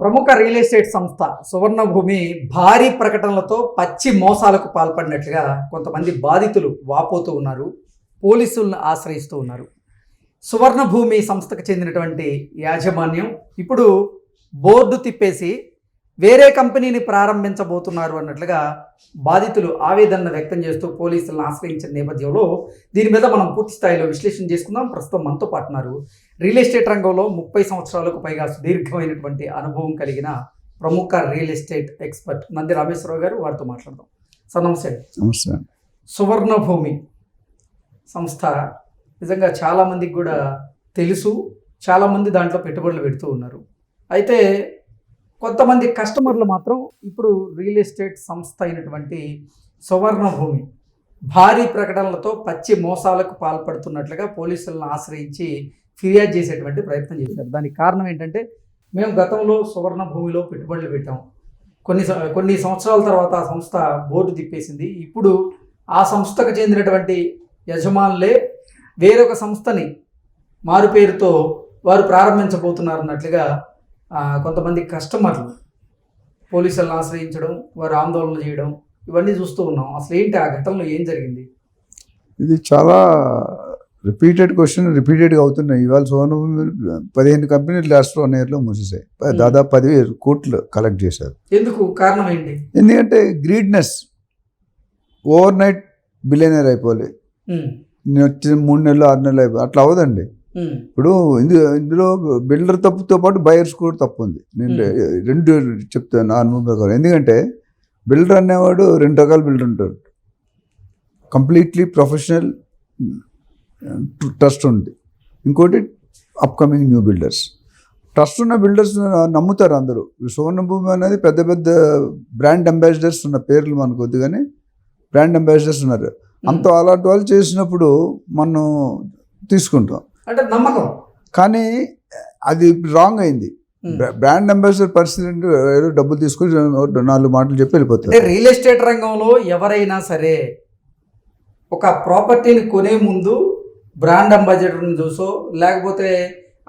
ప్రముఖ real estate సంస్థ Suvarnabhumi భారీ ప్రకటనలతో పచ్చి మోసాలకు పాల్పడినట్లుగా కొంతమంది బాధితులు వాపోతూ ఉన్నారు. పోలీసులను ఆశ్రయిస్తూ ఉన్నారు. సువర్ణభూమి సంస్థకు చెందినటువంటి యాజమాన్యం ఇప్పుడు బోర్డు తిప్పేసి వేరే కంపెనీని ప్రారంభించబోతున్నారు అన్నట్లుగా బాధితులు ఆవేదన వ్యక్తం చేస్తూ పోలీసులను ఆశ్రయించిన నేపథ్యంలో దీని మీద మనం పూర్తి స్థాయిలో విశ్లేషణ చేసుకుందాం. ప్రస్తుతం మనతో పాటున్నారు రియల్ ఎస్టేట్ రంగంలో 30 సంవత్సరాలకు పైగా సుదీర్ఘమైనటువంటి అనుభవం కలిగిన ప్రముఖ real estate expert Nandi Rameshwar Rao గారు. వారితో మాట్లాడదాం. సార్ నమస్తే. నమస్తే. సువర్ణభూమి సంస్థ నిజంగా చాలామందికి కూడా తెలుసు, చాలామంది దాంట్లో పెట్టుబడులు పెడుతూ ఉన్నారు. అయితే కొంతమంది కస్టమర్లు మాత్రం ఇప్పుడు రియల్ ఎస్టేట్ సంస్థ అయినటువంటి సువర్ణభూమి భారీ ప్రకటనలతో పచ్చి మోసాలకు పాల్పడుతున్నట్లుగా పోలీసులను ఆశ్రయించి ఫిర్యాదు చేసేటువంటి ప్రయత్నం చేశారు. దానికి కారణం ఏంటంటే, మేము గతంలో సువర్ణభూమిలో పెట్టుబడులు పెట్టాం, కొన్ని సంవత్సరాల తర్వాత ఆ సంస్థ బోర్డు తిప్పేసింది. ఇప్పుడు ఆ సంస్థకు చెందినటువంటి యజమానులే వేరొక సంస్థని మారు పేరుతో వారు ప్రారంభించబోతున్నారు అన్నట్లుగా కొంతమంది కస్టమర్లు పోలీసులను ఆశ్రయించడం, వారు ఆందోళన చేయడం, ఇవన్నీ చూస్తూ ఉన్నాం. అసలు ఏంటి ఆ ఘటనలో ఏం జరిగింది? ఇది చాలా రిపీటెడ్ క్వశ్చన్, రిపీటెడ్గా అవుతున్నాయి. ఇవాళ సువర్ణభూమి 15 కంపెనీలు లాస్ట్ 1 yearలో మూసేసాయి. దాదాపు 10,000 కోట్లు కలెక్ట్ చేశారు. ఎందుకు? కారణం ఏంటి? ఎందుకంటే గ్రీడ్నెస్. ఓవర్ నైట్ బిలియనర్ అయిపోవాలి, నేను వచ్చిన 3 నెలలు 6 నెలలు అయిపోయి అట్లా అవ్వదండి. ఇప్పుడు ఇందులో బిల్డర్ తప్పుతో పాటు బయర్స్ కూడా తప్పు ఉంది. నేను రెండు చెప్తాను నా అనుభవం ప్రకారం. ఎందుకంటే బిల్డర్ అనేవాడు 2 రకాల బిల్డర్ ఉంటాడు. కంప్లీట్లీ ప్రొఫెషనల్ ట్రస్ట్ ఉంది, ఇంకోటి అప్కమింగ్ న్యూ బిల్డర్స్. ట్రస్ట్ ఉన్న బిల్డర్స్ నమ్ముతారు అందరూ. సువర్ణభూమి అనేది పెద్ద పెద్ద బ్రాండ్ అంబాసిడర్స్ ఉన్న పేర్లు మనకు వద్దు, కానీ బ్రాండ్ అంబాసిడర్స్ ఉన్నారు. అంత అలాంటి వాళ్ళు చేసినప్పుడు మనం తీసుకుంటాం అంటే నమ్మకం. కానీ అది రాంగ్ అయింది. బ్రాండ్ అంబాసిడర్ పరిస్థితి అంటే ఏదో డబ్బులు తీసుకొని 4 మాటలు చెప్పి వెళ్ళిపోతారు. రియల్ ఎస్టేట్ రంగంలో ఎవరైనా సరే ఒక ప్రాపర్టీని కొనే ముందు బ్రాండ్ అంబాసిడర్ని చూసో, లేకపోతే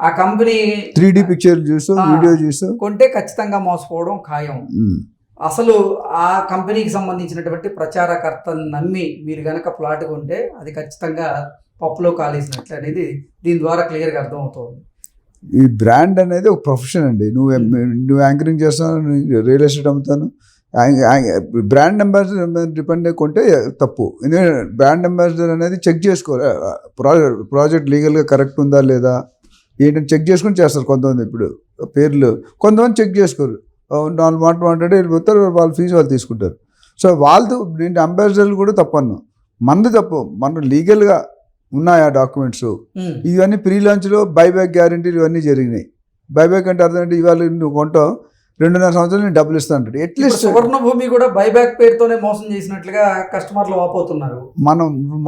ఆ కంపెనీ 3D పిక్చర్ చూసో, వీడియో చూసో కొంటే ఖచ్చితంగా మోసపోవడం ఖాయం. అసలు ఆ కంపెనీకి సంబంధించినటువంటి ప్రచారకర్తను నమ్మి మీరు కనుక ప్లాట్ కొంటే అది ఖచ్చితంగా పప్పులో కాలేసినట్లు అనేది దీని ద్వారా క్లియర్గా అర్థమవుతుంది. ఈ బ్రాండ్ అనేది ఒక ప్రొఫెషన్ అండి. నువ్వు యాంకరింగ్ చేస్తాను, రియల్ ఎస్టేట్ అమ్ముతాను, బ్రాండ్ అంబాసిడర్ డిపెండ్ కొంటే తప్పు. ఎందుకంటే బ్రాండ్ అంబాసిడర్ అనేది చెక్ చేసుకోవాలి. ప్రాజెక్ట్ లీగల్గా కరెక్ట్ ఉందా లేదా ఏంటని చెక్ చేసుకుని చేస్తారు. కొంతమంది ఇప్పుడు పేర్లు కొంతమంది చెక్ చేసుకోరు, 4 మాటలు మాట్లాడి వెళ్ళిపోతారు, వాళ్ళ ఫీజు వాళ్ళు తీసుకుంటారు. సో వాళ్ళతో నేను అంబాసిడర్లు కూడా తప్పను, మనది తప్పు. మన లీగల్గా ఉన్నాయా డాక్యుమెంట్స్, ఇవన్నీ ప్రీ లాంచ్లో బైబ్యాక్ గ్యారంటీలు ఇవన్నీ జరిగినాయి. బైబ్యాక్ అంటే అర్థం ఏంటి? ఇవాళ నువ్వు కొంటావు, 2.5 సంవత్సరాలు నేను డబ్బులు ఇస్తా అంటాడు. అట్లీస్ట్ సువర్ణభూమి కూడా బైబ్యాక్ పేరుతోనే మోసం చేసినట్లుగా కస్టమర్లు వాపోతున్నారు.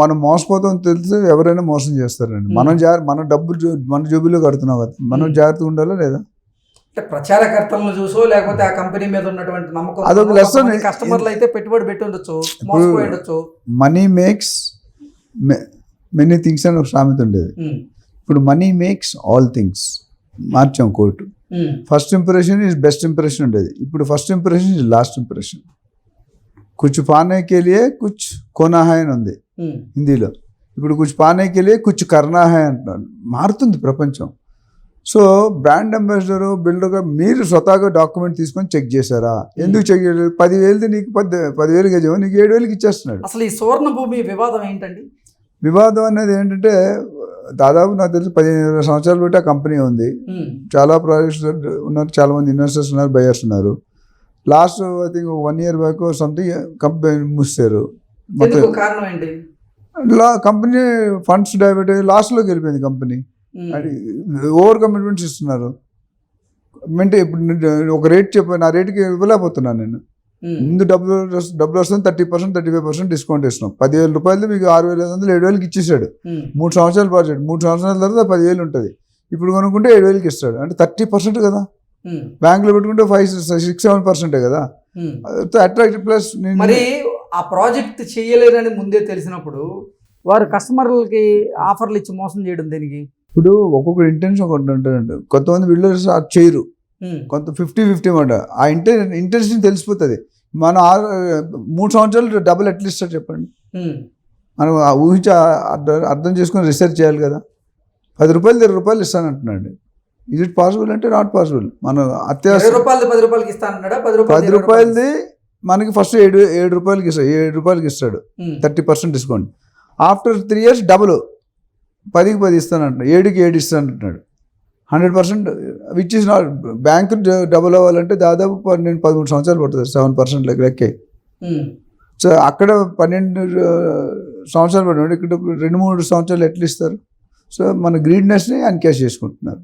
మనం మోసపోతాం తెలుసు, ఎవరైనా మోసం చేస్తారండి. మన డబ్బులు మన జోబులో కడుతున్నాం కదా, మనం జాగ్రత్తగా ఉండాలా లేదా? ప్రచారకర్తలను చూసో, లేకపోతే ఆ కంపెనీ మీద ఉన్నటువంటి నమ్మకం, అదొక లెసన్. కస్టమర్లు అయితే పెట్టుబడి పెట్టి ఉండొచ్చు, మోసపోయి ఉండొచ్చు. మనీ మేక్స్ మెనీ థింగ్స్ అని ఒక సామెత ఉండేది. ఇప్పుడు మనీ మేక్స్ ఆల్ థింగ్స్ మార్చాం కోర్టు. First impression is best impression ఉండేది. ఇప్పుడు first impression is last impression. కుచ్ పానే కే లియే కుచ్ కోనా హై అని ఉంది హిందీలో. ఇప్పుడు కుచ్ పానే కే లియే కుచ్ కర్నా హై అంటున్నాను. మారుతుంది ప్రపంచం. సో బ్రాండ్ అంబాసిడర్ బిల్డర్గా మీరు స్వతహాగా డాక్యుమెంట్ తీసుకొని చెక్ చేశారా? ఎందుకు చెక్ చేయలేదు? 10,000 నీకు 10,000 గజం నీకు 7,000 ఇచ్చేస్తున్నాడు. అసలు ఈ సువర్ణభూమి వివాదం ఏంటండి? వివాదం అనేది ఏంటంటే, దాదాపు నాకు తెలిసి 15-20 సంవత్సరాలు బట్టి ఆ కంపెనీ ఉంది. చాలా ప్రాజెక్ట్స్ ఉన్నారు, చాలా మంది ఇన్వెస్టర్స్ ఉన్నారు, బయర్స్ ఉన్నారు. Last I think 1 year back something company మూసారు. కారణం ఏంటి? కంపెనీ ఫండ్స్ డైవర్ట్ అయ్యి లాస్ట్లోకి వెళ్ళిపోయింది కంపెనీ. ఓవర్ కమిట్మెంట్స్ ఇస్తున్నారు. అంటే ఇప్పుడు ఒక రేట్ చెప్పాను, ఆ రేటుకి ఇవ్వలేకపోతున్నాను నేను. ముందు డబ్బులు వస్తుంది, 30%, 35% డిస్కౌంట్ ఇస్తున్నాం. 10,000 రూపాయలు మీకు 6,500, 7,000కి ఇచ్చేసాడు. 3 సంవత్సరాల ప్రాజెక్ట్, 3 సంవత్సరాల తర్వాత 10,000 ఉంటుంది. ఇప్పుడు కొనుక్కుంటే 7,000కి ఇస్తాడు. అంటే 30% కదా. బ్యాంకులో పెట్టుకుంటే 5-6-7% కదా. Attractive plus. మరి ఆ ప్రాజెక్ట్ చేయలేరని ముందే తెలిసినప్పుడు వారు కస్టమర్లకి ఆఫర్లు ఇచ్చి మోసం చేయడం దేనికి? ఇప్పుడు ఒక్కొక్క ఇంటెన్షన్ ఒకటి ఉంటుందండి. కొంతమంది బిల్డర్స్ చేయరు, కొంత 50-50 మాట. ఆ ఇంటెన్షన్ తెలిసిపోతుంది. మనం 3 సంవత్సరాలు డబ్బులు ఎట్లా ఇస్తారు చెప్పండి. మనం ఆ ఊహించి అర్థం చేసుకొని రీసెర్చ్ చేయాలి కదా. 10 రూపాయలు 20 రూపాయలు ఇస్తానంటున్నాడు. ఇజ్ ఇట్ పాసిబుల్ అంటే నాట్ పాసిబుల్. మనం అత్యావసర 10 రూపాయలకి ఇస్తానన్నాడా? 10 రూపాయలది మనకి ఫస్ట్ 7 రూపాయలకి ఇస్తాడు. 7 రూపాయలకి ఇస్తాడు 30% డిస్కౌంట్. ఆఫ్టర్ 3 years డబుల్ 10కి 10 ఇస్తానంటున్నాడు, 7కి 7 ఇస్తానంటున్నాడు. 100% which is not. Bank double అవ్వాలంటే దాదాపు 13 సంవత్సరాలు పడుతుంది. 7% లెక్కే. సో అక్కడ 12 సంవత్సరాలు పడినాడు, ఇక్కడ 2-3 సంవత్సరాలు ఎట్లా ఇస్తారు? సో మన గ్రీడ్నెస్ని అన్క్యాష్ చేసుకుంటున్నారు.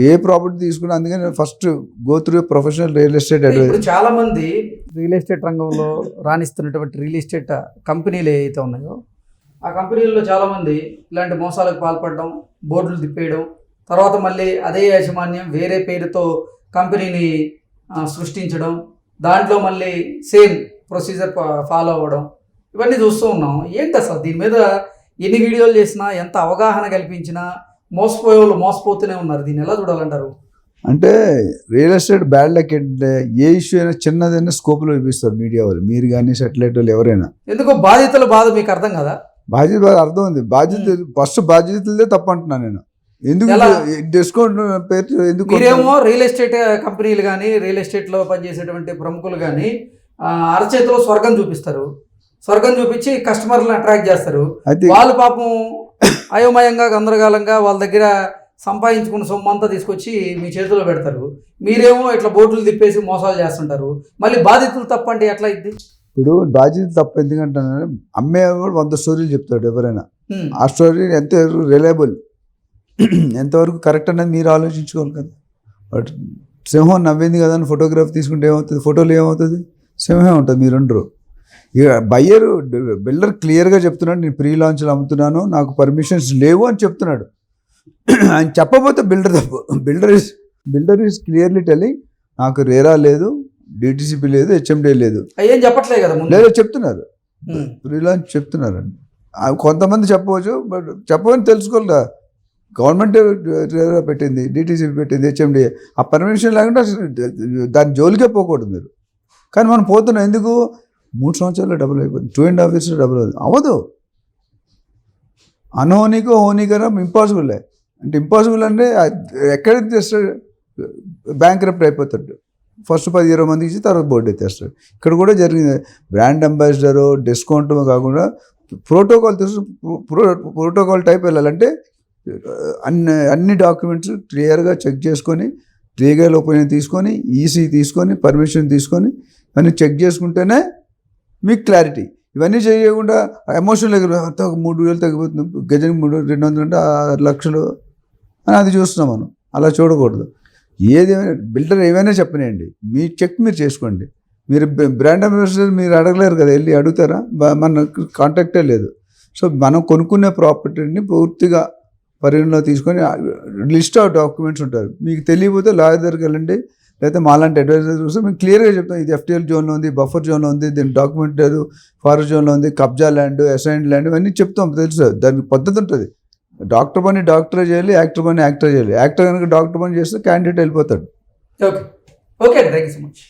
ఏ ప్రాపర్టీ తీసుకున్నా. అందుకని first go through professional real estate advisor. ఇప్పుడు చాలా మంది రియల్ ఎస్టేట్ రంగంలో రాణిస్తున్నటువంటి రియల్ ఎస్టేట్ కంపెనీలు ఏవైతే ఉన్నాయో ఆ కంపెనీల్లో చాలామంది ఇలాంటి మోసాలకు పాల్పడడం, బోర్డులు తిప్పేయడం, తర్వాత మళ్ళీ అదే యాజమాన్యం వేరే పేరుతో కంపెనీని సృష్టించడం, దాంట్లో మళ్ళీ సేమ్ ప్రొసీజర్ ఫాలో అవ్వడం, ఇవన్నీ చూస్తూ ఉన్నాం. ఏంటి అసలు దీని మీద ఎన్ని వీడియోలు చేసినా, ఎంత అవగాహన కల్పించినా మోసపోయే వాళ్ళు మోసపోతూనే ఉన్నారు. దీన్ని ఎలా చూడాలంటారు? అంటే రియల్ ఎస్టేట్ బ్యాడ్ లక్ అంటే ఏ ఇష్యూ అయినా చిన్నదైనా స్కోప్లో చూపిస్తారు మీడియా వాళ్ళు, మీరు కానీ సెటిలైట్ వాళ్ళు ఎవరైనా. ఎందుకో బాధితుల బాధ మీకు అర్థం కదా? బాధ్యత అర్థం ఉంది. ఫస్ట్ బాధ్యతలదే తప్పు అంటున్నాను నేను. ఎందుకు డిస్కౌంట్ పేరు ఎందుకు? మీరేమో రియల్ ఎస్టేట్ కంపెనీలు కానీ రియల్ ఎస్టేట్లో పనిచేసేటువంటి ప్రముఖులు కానీ అరచేతిలో స్వర్గం చూపిస్తారు. స్వర్గం చూపించి కస్టమర్లను అట్రాక్ట్ చేస్తారు. వాళ్ళు పాపం అయోమయంగా గందరగోళంగా వాళ్ళ దగ్గర సంపాదించుకున్న సొమ్ము అంతా తీసుకొచ్చి మీ చేతిలో పెడతారు. మీరేమో ఇట్లా బోట్లు తిప్పేసి మోసాలు చేస్తుంటారు. మళ్ళీ బాధితులు తప్పంటే ఎట్లా అయింది? ఇప్పుడు బాధ్యత తప్ప ఎందుకంటే అమ్మేవాడు 100 స్టోరీలు చెప్తాడు ఎవరైనా. ఆ స్టోరీ ఎంత రిలయబుల్, ఎంతవరకు కరెక్ట్ అనేది మీరు ఆలోచించుకోవాలి కదా. బట్ సింహం నవ్వింది కదా అని ఫోటోగ్రాఫ్ తీసుకుంటే ఏమవుతుంది? ఫోటోలు ఏమవుతుంది? సింహం ఉంటుంది, మీరుండరు. ఇక బిల్డర్ క్లియర్గా చెప్తున్నాడు, నేను ప్రీ లాంచ్లు అమ్ముతున్నాను, నాకు పర్మిషన్స్ లేవు అని చెప్తున్నాడు. ఆయన చెప్పబోతే బిల్డర్ తప్పు. బిల్డర్ ఈస్ క్లియర్లీ టెల్లింగ్, నాకు రేరా లేదు, డిటిసిపి లేదు, హెచ్ఎండి లేదు, ఏం చెప్పట్లేదు కదా, లేదో చెప్తున్నారు. ప్రీ లాంచ్ చెప్తున్నారండి. కొంతమంది చెప్పవచ్చు, బట్ చెప్పమని తెలుసుకోవాలి. గవర్నమెంట్ పెట్టింది, డిటిసిపి పెట్టింది, హెచ్ఎండి, ఆ పర్మిషన్ లేకుండా దాని జోలికే పోకూడదు మీరు. కానీ మనం పోతున్నాం ఎందుకు? 3 సంవత్సరాల్లో డబుల్ అయిపోతుంది, 2.5 yearsలో డబుల్ అవుతుంది. అవ్వదు. అనోనికో హోనికరం ఇంపాసిబుల్. అంటే ఇంపాసిబుల్ అంటే ఎక్కడైతే తెస్తాడు, బ్యాంక్రప్ట్ అయిపోతాడు. ఫస్ట్ 10-20 మందికి ఇచ్చి తర్వాత బోర్డు ఎత్తేస్తాడు. ఇక్కడ కూడా జరిగింది. బ్రాండ్ అంబాసిడరు, డిస్కౌంట్ కాకుండా ప్రోటోకాల్ టైప్ వెళ్ళాలంటే అన్ని డాక్యుమెంట్స్ క్లియర్గా చెక్ చేసుకొని, లీగల్ ఒపీనియన్ తీసుకొని, ఈసీ తీసుకొని, పర్మిషన్ తీసుకొని అన్నీ చెక్ చేసుకుంటేనే మీకు క్లారిటీ. ఇవన్నీ చేయకుండా ఎమోషనల్ 3,000 తగ్గిపోతుంది, గజం 200 అంటే 6 లక్షలు అని అది చూస్తున్నాం మనం. అలా చూడకూడదు. ఏదేమైనా బిల్డర్ ఏమైనా చెప్పనండి, మీ చెక్ మీరు చేసుకోండి. మీరు బ్రాండ్ అంబాసిడర్ మీరు అడగలేరు కదా, వెళ్ళి అడుగుతారా? మన కాంటాక్టే లేదు. సో మనం కొనుక్కునే ప్రాపర్టీని పూర్తిగా పరిగణలో తీసుకొని లిస్ట్ ఆఫ్ డాక్యుమెంట్స్ ఉంటారు. మీకు తెలియకపోతే లాయర్ దగ్గరికి వెళ్ళండి, లేకపోతే మాలాంటి అడ్వైజర్ చూస్తే మేము క్లియర్గా చెప్తాం, ఇది ఎఫ్టీఎల్ జోన్లో ఉంది, బఫర్ జోన్లో ఉంది, దీని డాక్యుమెంట్ లేదు, ఫారెస్ట్ జోన్లో ఉంది, కబ్జా ల్యాండ్, అసైన్డ్ ల్యాండ్, ఇవన్నీ చెప్తాం. తెలుసు, దానికి పద్ధతి ఉంటుంది. డాక్టర్ పని డాక్టరే చేయాలి, యాక్టర్ పని యాక్టర్ చేయాలి. యాక్టర్ కనుక డాక్టర్ పని చేస్తే క్యాండిడేట్ వెళ్ళిపోతాడు. Okay, thank you so much.